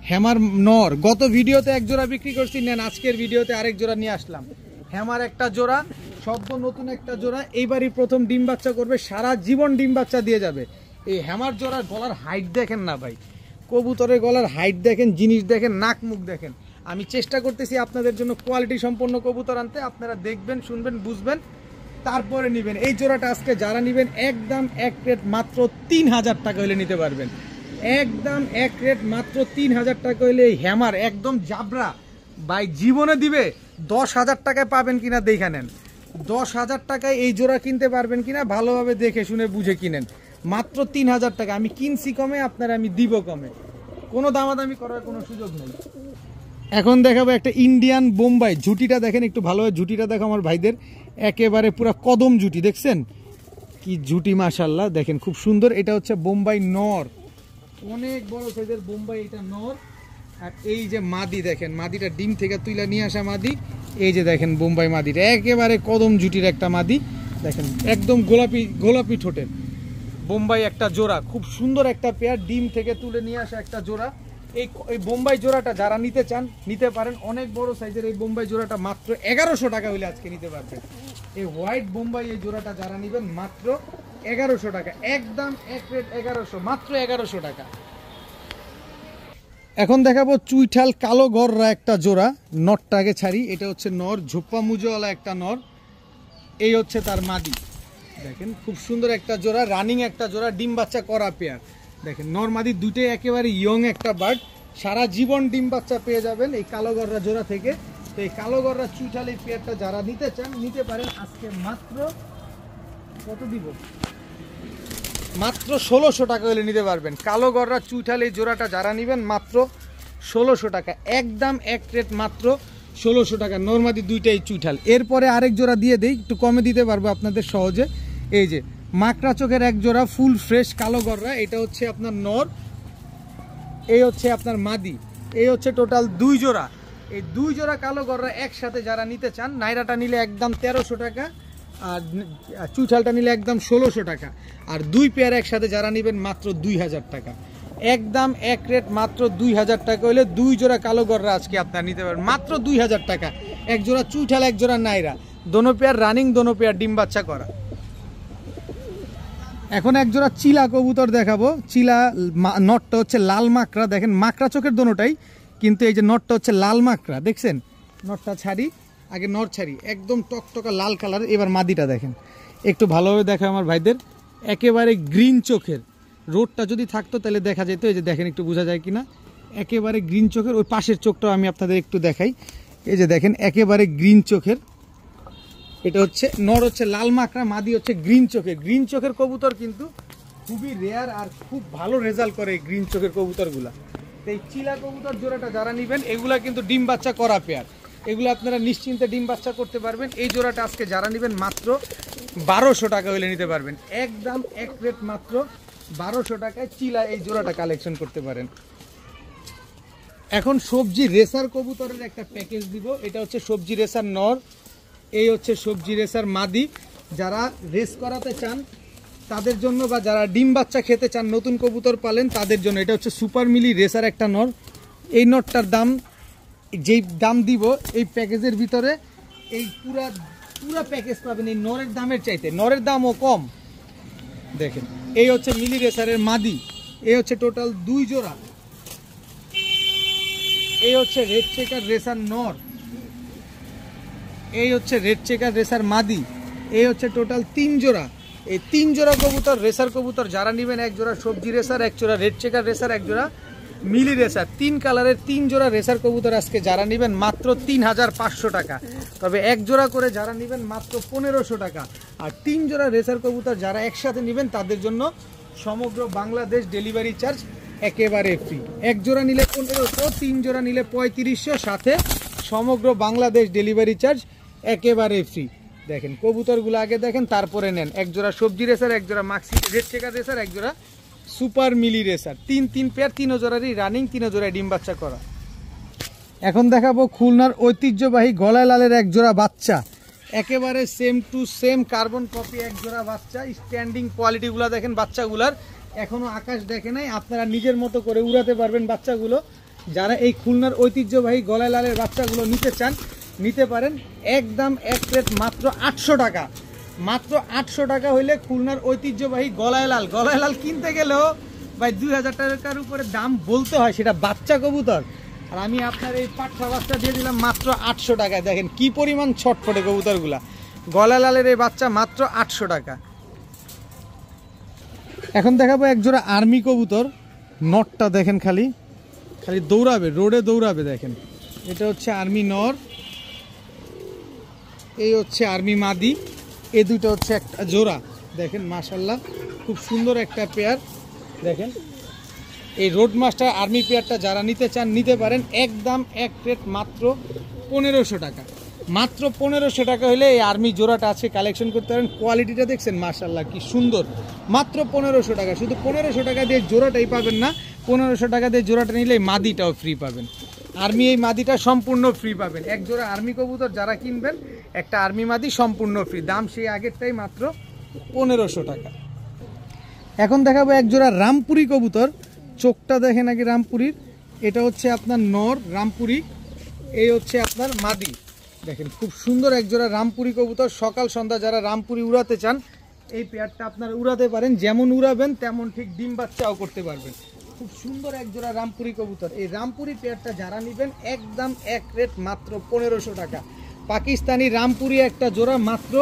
হ্যামার নর। গত ভিডিওতে এক জোড়া বিক্রি করছি, নেন আজকের ভিডিওতে আরেক জোড়া নিয়ে আসলাম। হ্যামার একটা জোড়া, সদ্য নতুন একটা জোড়া, এইবারই প্রথম ডিম বাচ্চা করবে, সারা জীবন ডিম বাচ্চা দিয়ে যাবে। এই হ্যামার জোড়ার গলার হাইট দেখেন না ভাই, কবুতরের গলার হাইট দেখেন, জিনিস দেখেন, নাক মুখ দেখেন। আমি চেষ্টা করতেছি আপনাদের জন্য কোয়ালিটি সম্পন্ন কবুতর আনতে, আপনারা দেখবেন, শুনবেন, বুঝবেন, তারপরে নেবেন। এই জোড়াটা আজকে যারা নেবেন একদম এক রেট মাত্র 3000 টাকা হলে নিতে পারবেন, একদম এক রেট মাত্র 3000 টাকা হলে। এই হ্যামার একদম জাবরা ভাই জীবনে দিবে 10,000 টাকায় পাবেন কিনা দেখে নেন, 10,000 টাকায় এই জোড়া কিনতে পারবেন কিনা ভালোভাবে দেখে শুনে বুঝে কিনেন। মাত্র 3000 টাকা, আমি কিনছি কমে, আপনারা আমি দিব কমে, কোনো দামাদামি করার কোনো সুযোগ নেই। এখন দেখাবো একটা ইন্ডিয়ান বোম্বাই, ঝুটিটা দেখেন একটু ভালোভাবে, ঝুটিটা দেখো আমার ভাইদের, একেবারে পুরো কদম ঝুটি, দেখছেন কি ঝুটি মাশাআল্লাহ, দেখেন খুব সুন্দর। এটা হচ্ছে বোম্বাই নর, অনেক বড় সাইজের বোম্বাই, এটা নর। আর এই যে মাদি দেখেন, মাদিটা ডিম থেকে তুইলা নিয়ে আসা মাদি, এই যে দেখেন বোম্বাই মাদিটা একেবারে কদম ঝুটির একটা মাদি, দেখেন একদম গোলাপি গোলাপি ঠোঁটের বোম্বাই একটা জোড়া, খুব সুন্দর একটা পেয়ার, ডিম থেকে তুলে নিয়ে আসা একটা জোড়া। এই বোম্বাই জোড়াটা যারা নিতে চান নিতে পারেন, অনেক বড় সাইজের এই বোম্বাই জোড়াটা মাত্র 1100 টাকা হলে আজকে নিতে পারবেন। এই হোয়াইট বোম্বাই এই জোড়াটা যারা নেবেন মাত্র 1100 টাকা, একদম এক রেট 1100, মাত্র 1100 টাকা। এখন দেখাবো চুইঠাল কালো গররা একটা জোড়া, নরটাকে ছাড়ি, এটা হচ্ছে নর, ঝোপ্পা মুজোওয়ালা একটা নর, এই হচ্ছে তার মাদি। দেখেন খুব সুন্দর একটা জোড়া, রানিং একটা জোড়া, ডিম বাচ্চা করা পেয়ার। দেখেন নর মাদি দুটোই একেবারে ইয়ং একটা বার্ড, সারা জীবন ডিম বাচ্চা পেয়ে যাবেন এই কালো গররা জোড়া থেকে। তো এই কালো গররা চুইঠাল এই পেয়ারটা যারা নিতে চান নিতে পারেন আজকে মাত্র কত দিব, মাত্র 1600 টাকা হলে নিতে পারবেন। কালো গররা চুইঠাল এই জোড়াটা যারা নেবেন মাত্র 1600 টাকা, একদম এক রেট মাত্র 1600 টাকা, নরমাদি দুইটাই চুইঠাল। এরপরে আরেক জোড়া দিয়ে দেই, একটু কমে দিতে পারবো আপনাদের সহজে। এই যে মাকড়া চোখের এক জোড়া ফুল ফ্রেশ কালো গররা, এটা হচ্ছে আপনার নর, এই হচ্ছে আপনার মাদি, এই হচ্ছে টোটাল 2 জোড়া। এই 2 জোড়া কালো গররা একসাথে যারা নিতে চান, নাইরাটা নিলে একদম 1300 টাকা, আর চুইঠালটা নিলে একদম 1600 টাকা, আর 2 পেয়ার একসাথে যারা নেবেন মাত্র 2000 টাকা, একদম এক রেট মাত্র 2000 টাকা হলে 2 জোড়া কালো গররা আজকে আপনারা নিতে পারবেন মাত্র 2000 টাকা। এক জোড়া চুইঠাল, এক জোড়া নাইরা, দোনো পেয়ার রানিং, দোনো পেয়ার ডিম বাচ্চা করা। এখন এক জোড়া চিলা কবুতর দেখাবো, চিলা নটটা হচ্ছে লাল মাকড়া, দেখেন মাকড়া চোখের দোনোটাই, কিন্তু এই যে নটটা হচ্ছে লাল মাকড়া, দেখছেন নটটা ছাড়ি, আগে নর ছাড়ি, একদম টকটকা লাল কালার। এবার মাদিটা দেখেন একটু ভালোভাবে দেখা আমার ভাইদের, একেবারে গ্রিন চোখের, রোডটা যদি থাকতো তাহলে দেখা যেত, এই যে দেখেন একটু বোঝা যায় কিনা, একেবারে গ্রিন চোখের। ওই পাশের চোখটাও আমি আপনাদের একটু দেখাই, এই যে দেখেন একেবারে গ্রিন চোখের। এটা হচ্ছে নর হচ্ছে লাল মাকড়া, মাদি হচ্ছে গ্রিন চোখের। গ্রিন চোখের কবুতর কিন্তু খুবই রেয়ার আর খুব ভালো রেজাল্ট করে এই গ্রিন চোখের কবুতরগুলা। এই চিলা কবুতর জোড়াটা যারা নেবেন এগুলা কিন্তু ডিম বাচ্চা করা পেয়ার, এগুলো আপনারা নিশ্চিন্তে ডিম বাচ্চা করতে পারবেন। এই জোড়াটা আজকে যারা নেবেন মাত্র 1200 টাকা হলে নিতে পারবেন, একদম এক রেট মাত্র 1200 টাকায় চিলা এই জোড়াটা কালেকশন করতে পারেন। এখন সবজি রেসার কবুতরের একটা প্যাকেজ দিব, এটা হচ্ছে সবজি রেসার নর, এই হচ্ছে সবজি রেসার মাদি, যারা রেস করাতে চান তাদের জন্য, বা যারা ডিম বাচ্চা খেতে চান, নতুন কবুতর পালেন তাদের জন্য। এটা হচ্ছে সুপার মিলি রেসার একটা নর। এই নরটার দাম, যেই দাম দিব এই প্যাকেজের ভিতরে, এই পুরা প্যাকেজ পাবেন এই নরের দামের চাইতে, নরের দামও কম। দেখেন এই হচ্ছে মিলি রেসারের মাদি, এই হচ্ছে টোটাল 2 জোড়া। এই হচ্ছে রেড চেকার রেসার নর, এই হচ্ছে রেড চেকার রেসার মাদি, এই হচ্ছে টোটাল 3 জোড়া। এই 3 জোড়া কবুতর, রেসার কবুতর যারা নেবেন, 1 জোড়া সবজি রেসার, 1 জোড়া রেড চেকার রেসার, 1 জোড়া মিলি রেসার, 3 কালারের 3 জোড়া রেসার কবুতর আজকে যারা নেবেন মাত্র 3500 টাকা। তবে 1 জোড়া করে যারা নেবেন মাত্র 1500 টাকা। আর 3 জোড়া রেসার কবুতর যারা একসাথে নেবেন তাদের জন্য সমগ্র বাংলাদেশ ডেলিভারি চার্জ একেবারে ফ্রি। 1 জোড়া নিলে 1500, 3 জোড়া নিলে 3500, সাথে সমগ্র বাংলাদেশ ডেলিভারি চার্জ একেবারে ফ্রি। দেখেন কবুতরগুলো আগে দেখেন, তারপরে নেন। 1 জোড়া সবজি রেসার, 1 জোড়া মাক্সি রেড চেকার রেসার, 1 জোড়া সুপার মিলি রেসার, 3 পেয়ার, 3 জোড়ারই রানিং, 3 জোড়ায় ডিম বাচ্চা করা। এখন দেখাবো খুলনার ঐতিহ্যবাহী গলায় লালের 1 জোড়া বাচ্চা, একেবারে same to same carbon copy 1 জোড়া বাচ্চা। স্ট্যান্ডিং কোয়ালিটিগুলো দেখেন বাচ্চাগুলার, এখনো আকাশ দেখে নাই, আপনারা নিজের মতো করে উড়াতে পারবেন বাচ্চাগুলো। যারা এই খুলনার ঐতিহ্যবাহী গলায় লালের বাচ্চাগুলো নিতে চান নিতে পারেন। একদম এক প্লেট মাত্র 800 টাকা, মাত্র 800 টাকা হইলে খুলনার ঐতিহ্যবাহী গলায় লাল কিনতে গেলেও ভাই 2000 টাকার উপরে দাম বলতে হয়, সেটা বাচ্চা কবুতর। আর আমি আপনার এই পাঠা বাচ্চা দিয়ে দিলাম মাত্র 800 টাকায়। দেখেন কি পরিমাণ ছটফটে কবুতরগুলা, গলায় লালের এই বাচ্চা মাত্র 800 টাকা। এখন দেখাবো 1 জোড়া আর্মি কবুতর, নটটা দেখেন খালি দৌড়াবে, রোডে দৌড়াবে। দেখেন এটা হচ্ছে আর্মি নর, এই হচ্ছে আর্মি মাদি, এই দুটো হচ্ছে একটা জোড়া। দেখেন মাশাল্লাহ খুব সুন্দর একটা পেয়ার। দেখেন এই রোড মাস্টার আর্মি পেয়ারটা যারা নিতে চান নিতে পারেন। একদম এক প্লেট মাত্র 1500 টাকা, মাত্র 1500 টাকা হলে এই আর্মি জোড়াটা আছে কালেকশন করতে পারেন। কোয়ালিটিটা দেখছেন মাশাল্লাহ কি সুন্দর, মাত্র 1500 টাকা। শুধু 1500 টাকা দিয়ে জোড়াটাই পাবেন না, 1500 টাকা দিয়ে জোড়াটা নিলে এই মাদিটাও ফ্রি পাবেন। আর্মি এই মাদিটা সম্পূর্ণ ফ্রি পাবেন। 1 জোড়া আর্মি কবুতর যারা কিনবেন, একটা আর্মি মাদি সম্পূর্ণ ফ্রি, দাম সেই আগেরটাই মাত্র 1500 টাকা। এখন দেখাবো 1 জোড়া রামপুরি কবুতর, চোখটা দেখেন আগে রামপুরির, এটা হচ্ছে আপনার নর রামপুরি, এই হচ্ছে আপনার মাদি। দেখেন খুব সুন্দর 1 জোড়া রামপুরি কবুতর। সকাল সন্ধ্যা যারা রামপুরি উড়াতে চান এই পেয়ারটা আপনারা উড়াতে পারেন, যেমন উড়াবেন তেমন ঠিক ডিম বাচ্চাও করতে পারবেন। খুব সুন্দর 1 জোড়া রামপুরি কবুতর। এই রামপুরি পেয়ারটা যারা নেবেন একদম এক রেট মাত্র 1500 টাকা। পাকিস্তানি রামপুরি একটা জোড়া মাত্র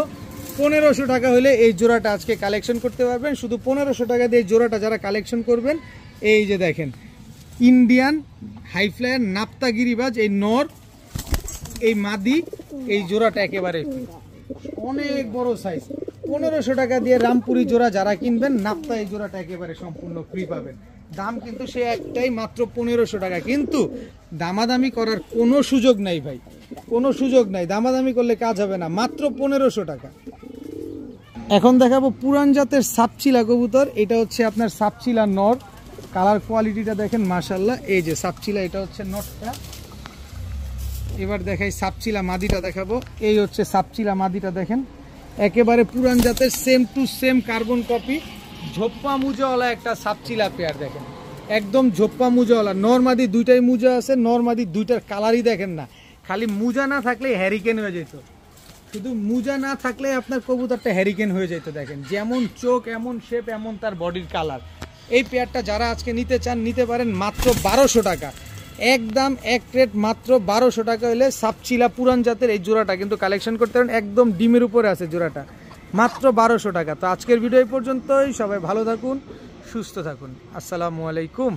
1500 টাকা হলে এই জোড়াটা আজকে কালেকশন করতে পারবেন। শুধু 1500 টাকা দিয়ে এই জোড়াটা যারা কালেকশন করবেন, এই যে দেখেন ইন্ডিয়ান হাইফ্লায়ার নাপ্তাগিরিবাজ এই নর, এই মাদি, এই জোড়াটা একেবারে অনেক বড় সাইজ। 1500 টাকা দিয়ে রামপুরি জোড়া যারা কিনবেন, নাপ্তা এই জোড়াটা একেবারে সম্পূর্ণ ফ্রি পাবেন। দাম কিন্তু সে একটাই মাত্র 1500 টাকা, কিন্তু দামাদামি করার কোনো সুযোগ নাই ভাই, কোনো সুযোগ নাই, দামাদামি করলে কাজ হবে না, মাত্র 1500 টাকা। এখন দেখাবো পুরান জাতের সাপচিলা কবুতর, এটা হচ্ছে আপনার সাপচিলা নর, কালার কোয়ালিটিটা দেখেন মাশাল্লাহ। এই যে সাপচিলা, এটা হচ্ছে নটটা। এবার দেখাই সাপচিলা মাদিটা দেখাবো, এই হচ্ছে সাপচিলা মাদিটা। দেখেন একেবারে পুরান জাতের same to same carbon copy, ঝোপ্পা মুজাওয়ালা একটা সাপচিলা পেয়ার। দেখেন একদম ঝোপ্পা মুজাওয়ালা, নরমাদি দুইটাই মুজা আছে, নরমাদি দুইটার কালারই দেখেন না, খালি মুজা না থাকলে হ্যারিকেন হয়ে যেত, শুধু মুজা না থাকলে আপনার কবুতরটা হ্যারিকেন হয়ে যেত। দেখেন যেমন চোখ এমন শেপ এমন তার বডির কালার। এই পেয়ারটা যারা আজকে নিতে চান নিতে পারেন মাত্র 1200 টাকা, একদম এক প্লেট মাত্র 1200 টাকা হলে সাপচিলা পুরান জাতের এই জোড়াটা কিন্তু কালেকশন করতে পারেন। একদম ডিমের উপরে আছে জোড়াটা, মাত্র 1200 টাকা। তো আজকের ভিডিও এই পর্যন্তই, সবাই ভালো থাকুন, সুস্থ থাকুন, আসসালামু আলাইকুম।